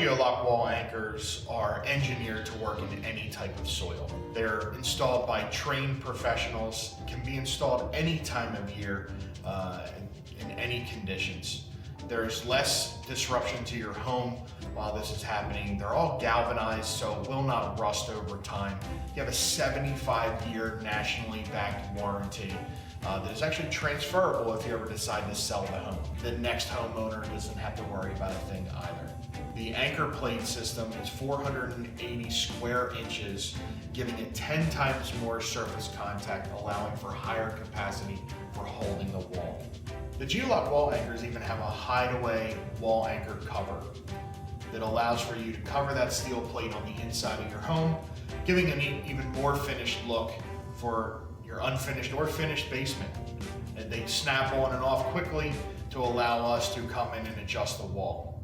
Geo-Lock wall anchors are engineered to work in any type of soil. They're installed by trained professionals, can be installed any time of year in any conditions. There's less disruption to your home while this is happening. They're all galvanized, so it will not rust over time. You have a 75-year nationally backed warranty that is actually transferable if you ever decide to sell the home. The next homeowner doesn't have to worry about a thing either. The anchor plate system is 480 square inches, giving it 10 times more surface contact, allowing for higher capacity for holding the wall. The Geo-Lock wall anchors even have a hideaway wall anchor cover that allows for you to cover that steel plate on the inside of your home, giving an even more finished look for your unfinished or finished basement. And they snap on and off quickly to allow us to come in and adjust the wall.